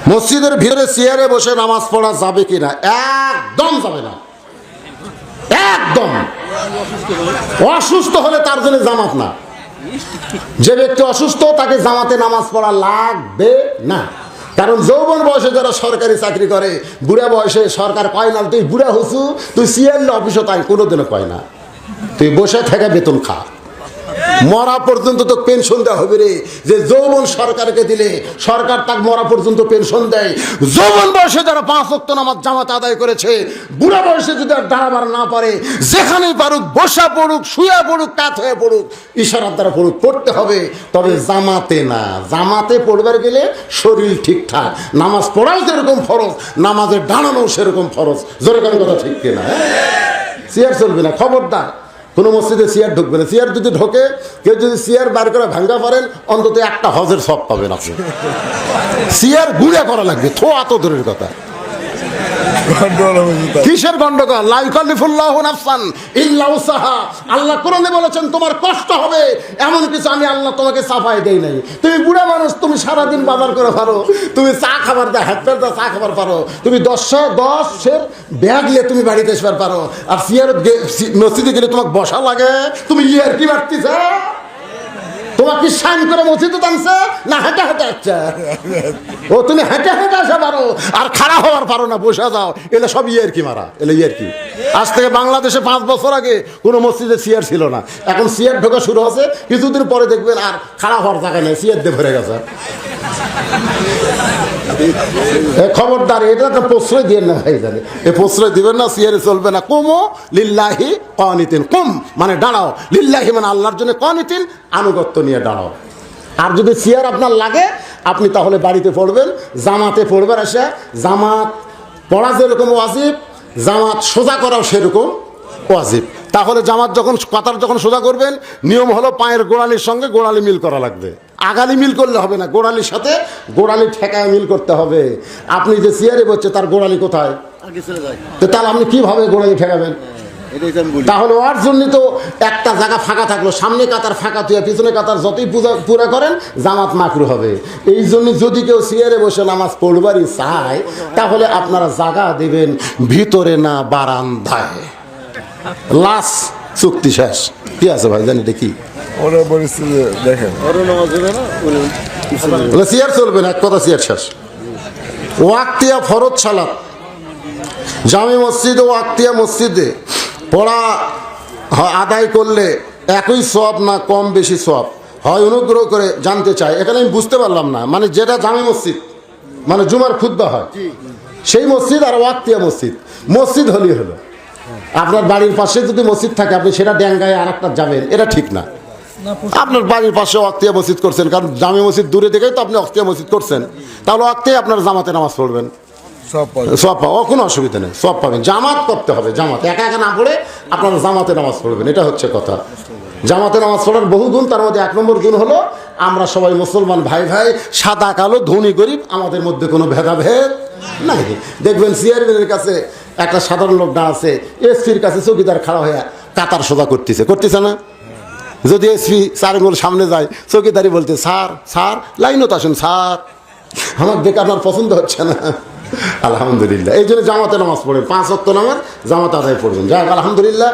মসজিদের ভিতরে চেয়ারে বসে নামাজ পড়া যাবে কিনা? একদম যাবে না, একদম। অসুস্থ হলে তার জন্য জামাত না। যে ব্যক্তি অসুস্থ তাকে জামাতে নামাজ পড়া লাগবে না। কারণ যৌবন বয়সে যারা সরকারি চাকরি করে, বুড়া বয়সে সরকার কয় না তুই বুড়া হসু, তুই সিএল অফিসে, তাই কোনোদিনও কয় না। তুই বসে থেকে বেতন খা, মরা পর্যন্ত তো পেনশন দেওয়া হবে রে। যে যৌবন সরকারকে দিলে সরকার তাকে মরা পর্যন্ত পেনশন দেয়। যৌবন বয়সে যারা 5 ওয়াক্ত নামাজ জামাত আদায় করেছে, বুড়া বয়সে যদি আর দাঁড়াবার না পারে, যেখানেই পারুক, বসা পড়ুক, শুয়া পড়ুক, কাত হয়ে পড়ুক, ইশারার দ্বারা পড়ুক, পড়তে হবে। তবে জামাতে না। জামাতে পড়বার গেলে শরীর ঠিকঠাক, নামাজ পড়াও যেরকম ফরজ, নামাজের দাঁড়ানো সেরকম ফরজ। জোরে কোন কথা ঠিক কিনা? চেয়ার চলবে না, খবরদার। কোনো মসজিদে চেয়ার ঢুকবে না। চেয়ার যদি ঢোকে, কেউ যদি চেয়ার বার করে ভাঙ্গা পারেন, অন্তত একটা হজের সব পাবেন আপনি। চেয়ার গুঁড়া করা লাগবে, থোয়া তো দূরের কথা। কিসের গন্ডগোল? লা ইউকাল্লিফুল্লাহু নাফসান ইল্লা উসআহা। আল্লাহ কোরআনে বলেছেন তোমার কষ্ট হবে, এমন কিছু আমি আল্লাহ তোমাকে চাপাই দেই নাই। তুমি বুড়া মানুষ, তুমি সারাদিন বাজার করে পারো, তুমি চা খাবার দা হাত পের দা চা খাবার পারো, তুমি 10 ব্যাগ নিয়ে তুমি বাড়িতে আসবার পারো। আর চেয়ার মসজিদে গেলে তোমাকে বসা লাগে, তুমি ইয়ার কি মারতেছে? তোমাকে সাইন করে মসজিদে টানছে না হেঁটে হেঁটে আসছে? ও তুমি হেঁটে হেঁটে আসা পারো, আর খাড়া হওয়ার পারো না, বসে যাও। এলে সব ইয়ের কি মারা, এলে ইয়ের কি। আজ থেকে বাংলাদেশে 5 বছর আগে কোনো মসজিদে চেয়ার ছিল না, এখন চেয়ার ঢোকা শুরু হচ্ছে। কিছুদিন পরে দেখবেন আর খাড়া হওয়ার জায়গা নেই, চেয়ার দিয়ে ভরে গেছে। খবরদার, এটা একটা প্রশ্রয় দিয়ে না ভাই, জানে এই প্রশ্রয় দিবেন না। চেয়ারে চলবে না। কুমু লিল্লাহি কানিতিন। কুম মানে দাঁড়াও, লিল্লাহি মানে আল্লাহর জন্য, কানিতিন আনুগত্য নিয়ে দাঁড়াও। আর যদি চেয়ার আপনার লাগে, আপনি তাহলে বাড়িতে পড়বেন, জামাতে পড়বেন। আসে জামাত পড়া যেরকম ওয়াজিব, জামাত সোজা করাও সেরকম ওয়াজিব। তাহলে জামাত যখন কাতার যখন সোজা করবেন, নিয়ম হলো পায়ের গোড়ালির সঙ্গে গোড়ালি মিল করা লাগবে। আগালি মিল করলে হবে না, গোড়ালির সাথে গোড়ালি ঠেকায় মিল করতে হবে। আপনি যে চেয়ারে বসছে তার গোড়ালি কোথায়? তাহলে আপনি কিভাবে গোড়ালি ঠেকাবেন? তাহলে ওর জন্য তো একটা জায়গা ফাঁকা থাকলো, সামনে কাতার ফাঁকা তুই পিছনে কাতার যতই পুরা করেন জামাত মাকরু হবে। এই জন্য যদি কেউ চেয়ারে বসে নামাজ পড়বারই চায়, তাহলে আপনারা জায়গা দেবেন ভিতরে না বারান্দায়। লাশ চুক্তি শেষ। কি আছে ভাই জানি দেখি, চেয়ার চলবে না, এক কথা চেয়ার শেষ। ওয়াক্তিয়া ফরজ সালাত জামি মসজিদ ও ওয়াক্তিয়া মসজিদে পড়া আদায় করলে একই সওয়াব না কম বেশি সওয়াব হয়? অনুগ্রহ করে জানতে চাই। এখানে আমি বুঝতে পারলাম না, মানে যেটা জামি মসজিদ মানে জুমার খুতবা হয় সেই মসজিদ, আর ওয়াক্তিয়া মসজিদ, মসজিদ হলেই হলো। আপনার বাড়ির পাশে যদি মসজিদ থাকে, আপনি সেটা ড্যাঙ্গায় আর একটা যাবেন, এটা ঠিক না। আপনার বাড়ির পাশে ওয়াক্তিয়া মসজিদ করছেন, কারণ জামি মসজিদ দূরে দেখেই তো আপনি ওয়াক্তিয়া মসজিদ করছেন, তাহলে ওয়াক্তিয়ায় আপনার জামাতে নামাজ পড়বেন, সব পাওয়া কোনো অসুবিধা নেই, সব পাবেন। জামাত করতে হবে, জামাত একা একা না পড়ে আপনারা জামাতে নামাজ পড়বেন, এটা হচ্ছে কথা। জামাতে নামাজ পড়ার বহু গুণ, তার মধ্যে 1 নম্বর গুণ হলো আমরা সবাই মুসলমান ভাই ভাই, সাদা কালো ধনী গরিব আমাদের মধ্যে কোনো ভেদাভেদ নাই। দেখবেন চেয়ারম্যানের কাছে একটা সাধারণ লোক না আছে, এসপির কাছে চৌকিদার খাড়া হয়ে কাতার সোজা করতেছে না? যদি এসপি 4 আঙ্গুল সামনে যায়, চৌকিদারি বলতে স্যার লাইনত আসেন স্যার, আমার দেখে আপনার পছন্দ হচ্ছে না। আলহামদুলিল্লাহ, এই জন্য জামাতে নামাজ পড়েন, 5 ওয়াক্ত নামাজ জামাত আদায় পড়বেন। যাক আলহামদুলিল্লাহ।